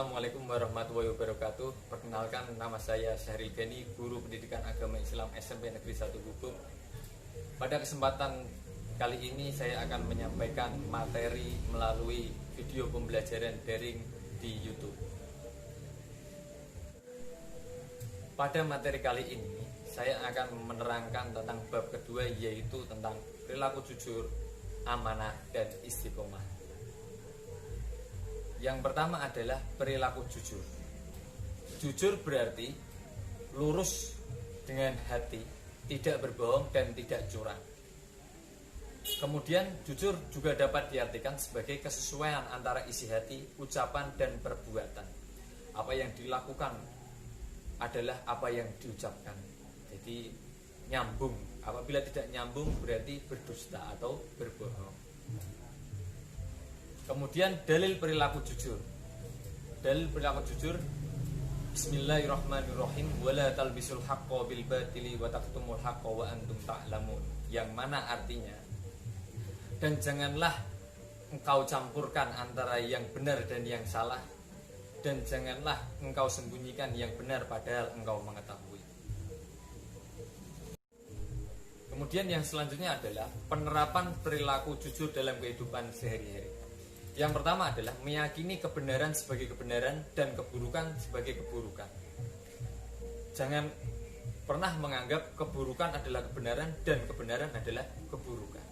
Assalamualaikum warahmatullahi wabarakatuh. Perkenalkan, nama saya Syahril Gani, Guru Pendidikan Agama Islam SMP Negeri 1 Gubuk. Pada kesempatan kali ini saya akan menyampaikan materi melalui video pembelajaran daring di YouTube. Pada materi kali ini saya akan menerangkan tentang bab kedua, yaitu tentang perilaku jujur, amanah, dan istiqomah. Yang pertama adalah perilaku jujur. Jujur berarti lurus dengan hati, tidak berbohong dan tidak curang. Kemudian jujur juga dapat diartikan sebagai kesesuaian antara isi hati, ucapan, dan perbuatan. Apa yang dilakukan adalah apa yang diucapkan. Jadi nyambung. Apabila tidak nyambung berarti berdusta atau berbohong. Kemudian dalil perilaku jujur. Dalil perilaku jujur, Bismillahirrahmanirrahim, wala talbisul haqqo bil batili wa taqtumul haqqo wa antum ta'lamun. Yang mana artinya, dan janganlah engkau campurkan antara yang benar dan yang salah, dan janganlah engkau sembunyikan yang benar padahal engkau mengetahui. Kemudian yang selanjutnya adalah penerapan perilaku jujur dalam kehidupan sehari-hari. Yang pertama adalah meyakini kebenaran sebagai kebenaran dan keburukan sebagai keburukan. Jangan pernah menganggap keburukan adalah kebenaran dan kebenaran adalah keburukan.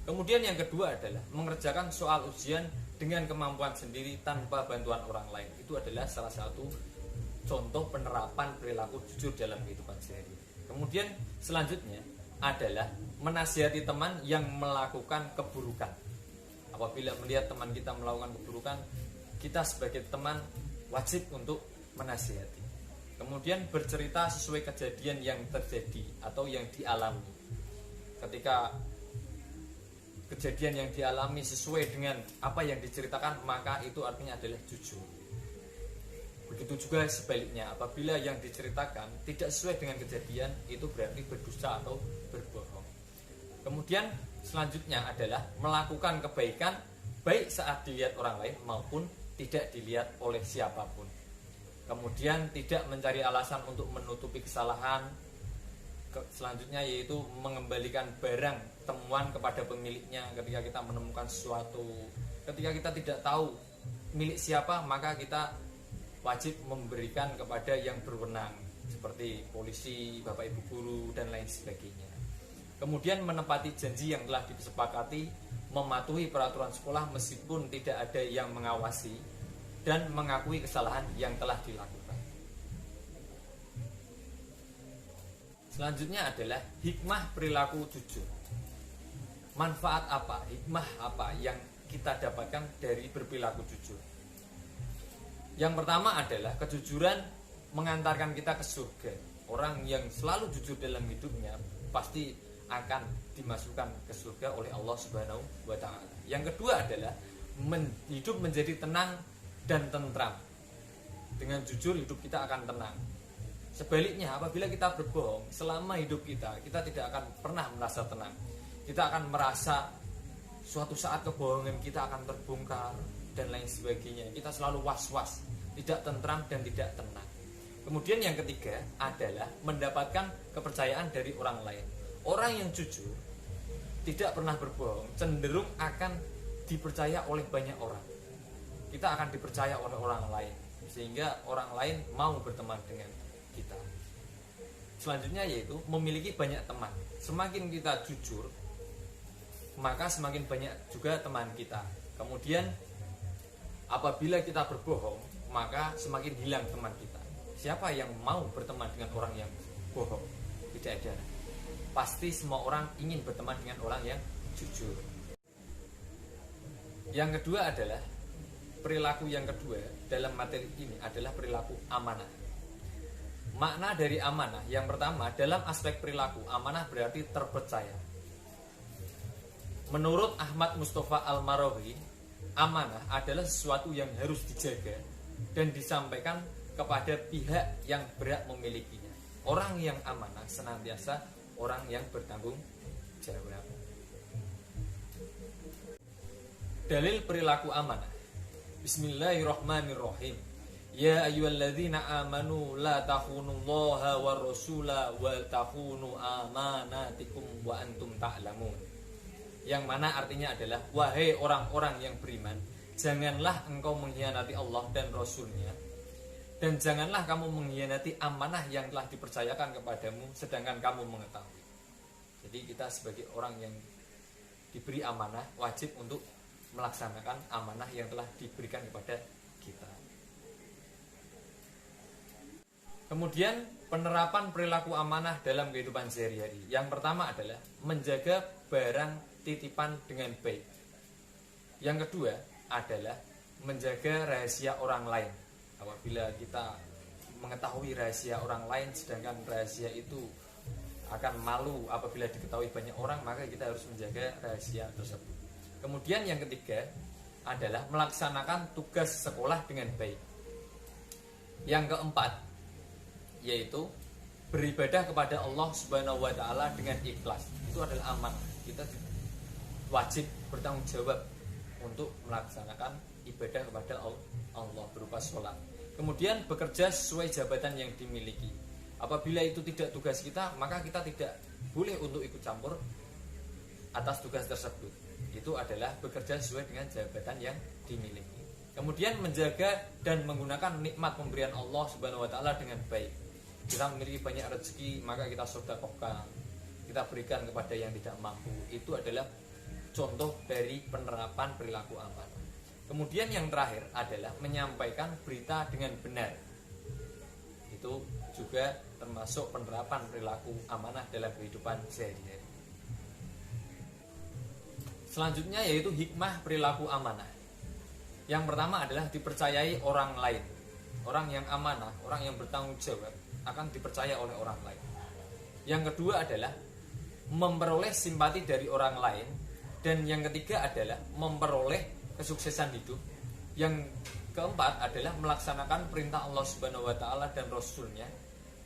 Kemudian yang kedua adalah mengerjakan soal ujian dengan kemampuan sendiri tanpa bantuan orang lain. Itu adalah salah satu contoh penerapan perilaku jujur dalam kehidupan sehari. Kemudian selanjutnya adalah menasihati teman yang melakukan keburukan. Apabila melihat teman kita melakukan keburukan, kita sebagai teman wajib untuk menasihati. Kemudian bercerita sesuai kejadian yang terjadi atau yang dialami. Ketika kejadian yang dialami sesuai dengan apa yang diceritakan, maka itu artinya adalah jujur. Begitu juga sebaliknya, apabila yang diceritakan tidak sesuai dengan kejadian, itu berarti berdusta atau berbohong. Kemudian selanjutnya adalah melakukan kebaikan baik saat dilihat orang lain maupun tidak dilihat oleh siapapun. Kemudian tidak mencari alasan untuk menutupi kesalahan. Selanjutnya yaitu mengembalikan barang temuan kepada pemiliknya ketika kita menemukan sesuatu. Ketika kita tidak tahu milik siapa, maka kita wajib memberikan kepada yang berwenang seperti polisi, bapak ibu guru, dan lain sebagainya. Kemudian menepati janji yang telah disepakati, mematuhi peraturan sekolah meskipun tidak ada yang mengawasi, dan mengakui kesalahan yang telah dilakukan. Selanjutnya adalah hikmah perilaku jujur. Manfaat apa, hikmah apa yang kita dapatkan dari berperilaku jujur? Yang pertama adalah kejujuran mengantarkan kita ke surga. Orang yang selalu jujur dalam hidupnya pasti akan dimasukkan ke surga oleh Allah Subhanahu wa Ta'ala. Yang kedua adalah hidup menjadi tenang dan tentram. Dengan jujur hidup kita akan tenang. Sebaliknya, apabila kita berbohong selama hidup kita tidak akan pernah merasa tenang. Kita akan merasa suatu saat kebohongan kita akan terbongkar dan lain sebagainya. Kita selalu was-was, tidak tentram dan tidak tenang. Kemudian yang ketiga adalah mendapatkan kepercayaan dari orang lain. Orang yang jujur, tidak pernah berbohong, cenderung akan dipercaya oleh banyak orang. Kita akan dipercaya oleh orang lain, sehingga orang lain mau berteman dengan kita. Selanjutnya yaitu memiliki banyak teman. Semakin kita jujur, maka semakin banyak juga teman kita. Kemudian apabila kita berbohong, maka semakin hilang teman kita. Siapa yang mau berteman dengan orang yang bohong? Tidak ada. Pasti semua orang ingin berteman dengan orang yang jujur. Yang kedua adalah perilaku yang kedua dalam materi ini adalah perilaku amanah. Makna dari amanah yang pertama, dalam aspek perilaku, amanah berarti terpercaya. Menurut Ahmad Mustafa Al-Marawi, amanah adalah sesuatu yang harus dijaga dan disampaikan kepada pihak yang berhak memilikinya. Orang yang amanah senantiasa orang yang bertanggung jawab. Dalil perilaku amanah. Bismillahirrahmanirrahim. Ya ayyuhalladzina amanu la takhunullaha war rasula wa takhunu amanatikum wa antum ta'lamun. Yang mana artinya adalah, wahai orang-orang yang beriman, janganlah engkau mengkhianati Allah dan Rasulnya, dan janganlah kamu mengkhianati amanah yang telah dipercayakan kepadamu sedangkan kamu mengetahui. Jadi kita sebagai orang yang diberi amanah wajib untuk melaksanakan amanah yang telah diberikan kepada kita. Kemudian penerapan perilaku amanah dalam kehidupan sehari-hari. Yang pertama adalah menjaga barang titipan dengan baik. Yang kedua adalah menjaga rahasia orang lain. Apabila kita mengetahui rahasia orang lain sedangkan rahasia itu akan malu apabila diketahui banyak orang, maka kita harus menjaga rahasia tersebut. Kemudian yang ketiga adalah melaksanakan tugas sekolah dengan baik. Yang keempat yaitu beribadah kepada Allah Subhanahu wa taala dengan ikhlas. Itu adalah amanah. Kita wajib bertanggung jawab untuk melaksanakan ibadah kepada Allah berupa sholat. Kemudian bekerja sesuai jabatan yang dimiliki. Apabila itu tidak tugas kita, maka kita tidak boleh untuk ikut campur atas tugas tersebut. Itu adalah bekerja sesuai dengan jabatan yang dimiliki. Kemudian menjaga dan menggunakan nikmat pemberian Allah Subhanahu wa taala dengan baik. Kita memiliki banyak rezeki, maka kita sedekahkan, kita berikan kepada yang tidak mampu. Itu adalah contoh dari penerapan perilaku amanah. Kemudian yang terakhir adalah menyampaikan berita dengan benar. Itu juga termasuk penerapan perilaku amanah dalam kehidupan sehari-hari. Selanjutnya yaitu hikmah perilaku amanah. Yang pertama adalah dipercayai orang lain. Orang yang amanah, orang yang bertanggung jawab akan dipercaya oleh orang lain. Yang kedua adalah memperoleh simpati dari orang lain. Dan yang ketiga adalah memperoleh kesuksesan hidup. Yang keempat adalah melaksanakan perintah Allah Subhanahu wa taala dan Rasulnya.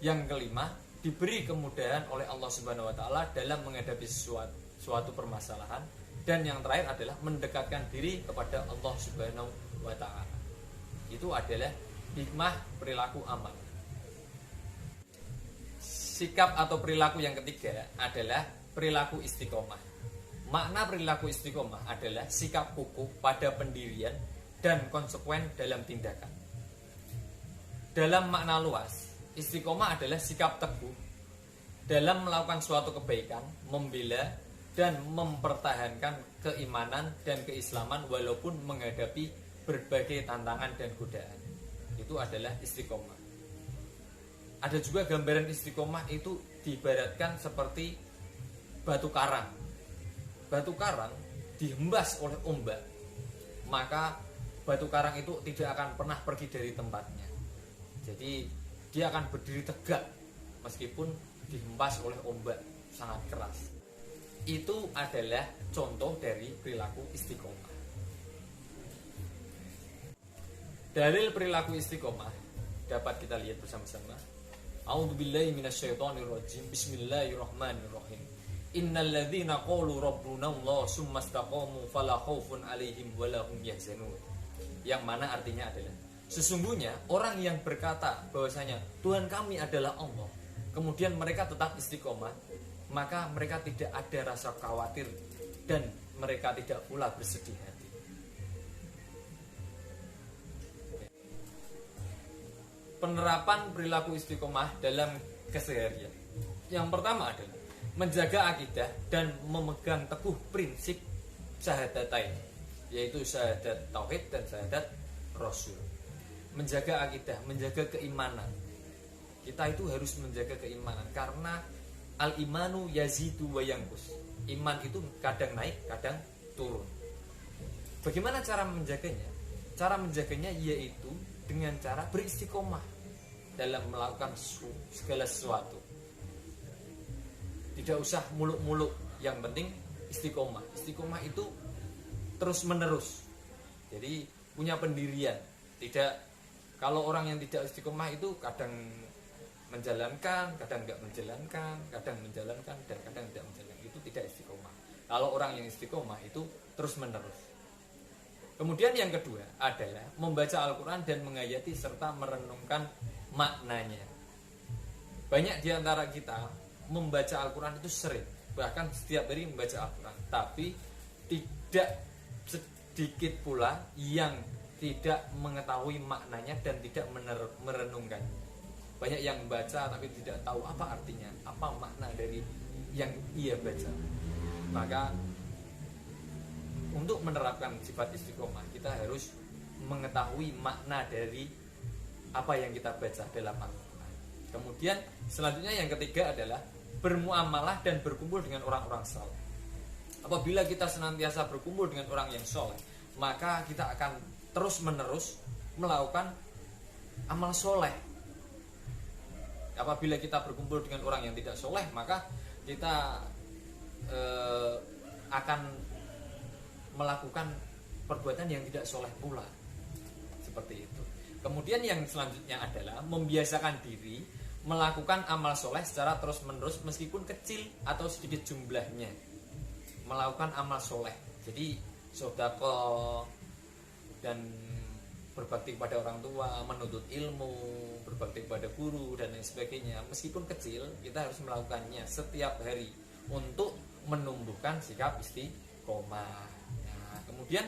Yang kelima, diberi kemudahan oleh Allah Subhanahu wa taala dalam menghadapi suatu permasalahan. Dan yang terakhir adalah mendekatkan diri kepada Allah Subhanahu wa taala. Itu adalah hikmah perilaku amanah. Sikap atau perilaku yang ketiga adalah perilaku istiqomah. Makna perilaku istiqomah adalah sikap kukuh pada pendirian dan konsekuen dalam tindakan. Dalam makna luas, istiqomah adalah sikap teguh dalam melakukan suatu kebaikan, membela dan mempertahankan keimanan dan keislaman walaupun menghadapi berbagai tantangan dan godaan. Itu adalah istiqomah. Ada juga gambaran istiqomah itu diibaratkan seperti batu karang. Batu karang dihembas oleh ombak, maka batu karang itu tidak akan pernah pergi dari tempatnya. Jadi dia akan berdiri tegak meskipun dihempas oleh ombak sangat keras. Itu adalah contoh dari perilaku istiqomah. Dalil perilaku istiqomah dapat kita lihat bersama-sama. A'udzubillahi minasyaitonirrajim. Bismillahirrahmanirrahim. Innal ladzina qalu rabbuna Allah tsumma istaqamu fala khaufun 'alaihim wa la hum yahzanun. Yang mana artinya adalah sesungguhnya orang yang berkata bahwasanya Tuhan kami adalah Allah, kemudian mereka tetap istiqomah, maka mereka tidak ada rasa khawatir dan mereka tidak pula bersedih hati. Penerapan perilaku istiqomah dalam keseharian. Yang pertama adalah menjaga akidah dan memegang teguh prinsip syahadatain, yaitu syahadat tauhid dan syahadat rasul. Menjaga akidah, menjaga keimanan. Kita itu harus menjaga keimanan karena al-imanu yazidu wa yanqus. Iman itu kadang naik, kadang turun. Bagaimana cara menjaganya? Cara menjaganya yaitu dengan cara beristiqomah dalam melakukan segala sesuatu. Tidak usah muluk-muluk, yang penting istiqomah. Istiqomah itu terus menerus. Jadi punya pendirian. Tidak, kalau orang yang tidak istiqomah itu kadang menjalankan, kadang enggak menjalankan, kadang menjalankan dan kadang tidak menjalankan. Itu tidak istiqomah. Kalau orang yang istiqomah itu terus menerus. Kemudian yang kedua adalah membaca Al-Quran dan menghayati serta merenungkan maknanya. Banyak di antara kita membaca Al-Quran itu sering, bahkan setiap hari membaca Al-Quran, tapi tidak sedikit pula yang tidak mengetahui maknanya dan tidak merenungkan. Banyak yang baca tapi tidak tahu apa artinya, apa makna dari yang ia baca. Maka untuk menerapkan sifat istiqomah, kita harus mengetahui makna dari apa yang kita baca dalam Al-Quran. Kemudian selanjutnya yang ketiga adalah bermuamalah dan berkumpul dengan orang-orang saleh. Apabila kita senantiasa berkumpul dengan orang yang soleh, maka kita akan terus-menerus melakukan amal soleh. Apabila kita berkumpul dengan orang yang tidak soleh, maka kita akan melakukan perbuatan yang tidak soleh pula. Seperti itu. Kemudian yang selanjutnya adalah membiasakan diri melakukan amal soleh secara terus-menerus meskipun kecil atau sedikit jumlahnya. Melakukan amal soleh. Jadi sedekah dan berbakti kepada orang tua, menuntut ilmu, berbakti kepada guru dan lain sebagainya. Meskipun kecil, kita harus melakukannya setiap hari untuk menumbuhkan sikap istiqomah. Nah, kemudian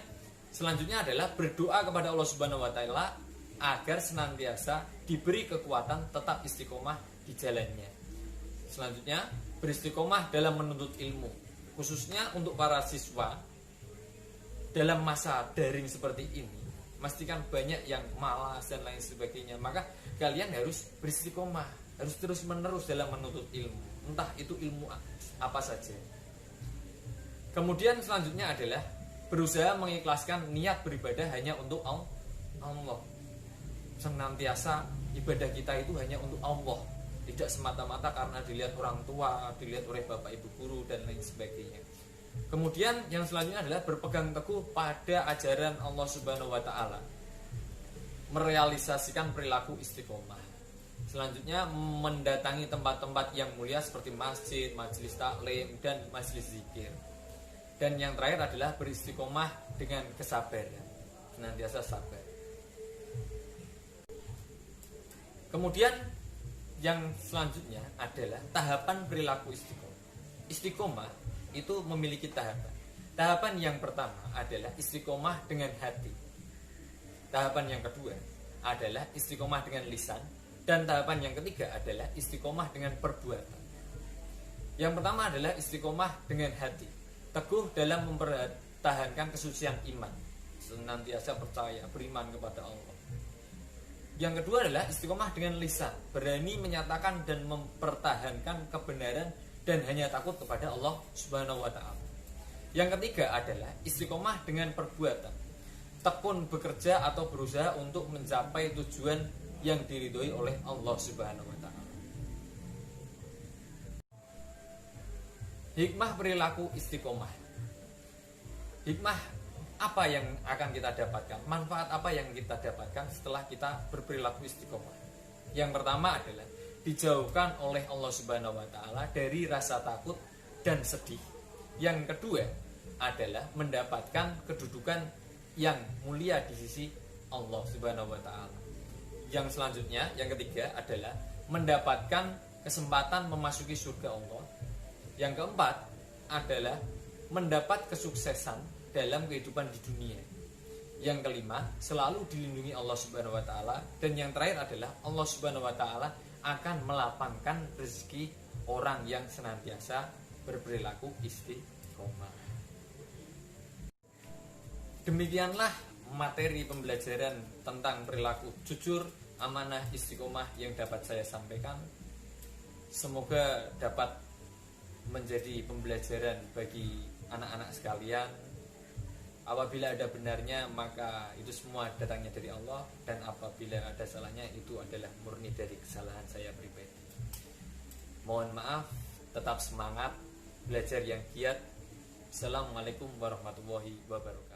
selanjutnya adalah berdoa kepada Allah Subhanahu wa taala agar senantiasa diberi kekuatan tetap istiqomah di jalannya. Selanjutnya, beristiqomah dalam menuntut ilmu, khususnya untuk para siswa dalam masa daring seperti ini. Pastikan banyak yang malas dan lain sebagainya. Maka kalian harus beristiqomah, harus terus-menerus dalam menuntut ilmu, entah itu ilmu apa saja. Kemudian selanjutnya adalah berusaha mengikhlaskan niat beribadah hanya untuk Allah. Senantiasa ibadah kita itu hanya untuk Allah, tidak semata-mata karena dilihat orang tua, dilihat oleh bapak ibu guru dan lain sebagainya. Kemudian yang selanjutnya adalah berpegang teguh pada ajaran Allah Subhanahu wa taala, merealisasikan perilaku istiqomah. Selanjutnya mendatangi tempat-tempat yang mulia seperti masjid, majelis taklim dan majelis zikir. Dan yang terakhir adalah beristiqomah dengan kesabaran, senantiasa sabar. Kemudian yang selanjutnya adalah tahapan perilaku istiqomah. Istiqomah itu memiliki tahapan. Tahapan yang pertama adalah istiqomah dengan hati. Tahapan yang kedua adalah istiqomah dengan lisan. Dan tahapan yang ketiga adalah istiqomah dengan perbuatan. Yang pertama adalah istiqomah dengan hati, teguh dalam mempertahankan kesucian iman, senantiasa percaya, beriman kepada Allah. Yang kedua adalah istiqomah dengan lisan, berani menyatakan dan mempertahankan kebenaran dan hanya takut kepada Allah Subhanahu wa taala. Yang ketiga adalah istiqomah dengan perbuatan, tekun bekerja atau berusaha untuk mencapai tujuan yang diridhoi oleh Allah Subhanahu wa taala. Hikmah perilaku istiqomah. Hikmah apa yang akan kita dapatkan? Manfaat apa yang kita dapatkan setelah kita berperilaku istiqomah? Yang pertama adalah dijauhkan oleh Allah Subhanahu wa taala dari rasa takut dan sedih. Yang kedua adalah mendapatkan kedudukan yang mulia di sisi Allah Subhanahu wa taala. Yang selanjutnya, yang ketiga adalah mendapatkan kesempatan memasuki surga Allah. Yang keempat adalah mendapat kesuksesan dalam kehidupan di dunia. Yang kelima, selalu dilindungi Allah Subhanahu wa taala. Dan yang terakhir adalah Allah Subhanahu wa taala akan melapangkan rezeki orang yang senantiasa berperilaku istiqomah. Demikianlah materi pembelajaran tentang perilaku jujur, amanah, istiqomah yang dapat saya sampaikan. Semoga dapat menjadi pembelajaran bagi anak-anak sekalian. Apabila ada benarnya maka itu semua datangnya dari Allah, dan apabila ada salahnya itu adalah murni dari kesalahan saya pribadi. Mohon maaf, tetap semangat, belajar yang giat. Assalamualaikum warahmatullahi wabarakatuh.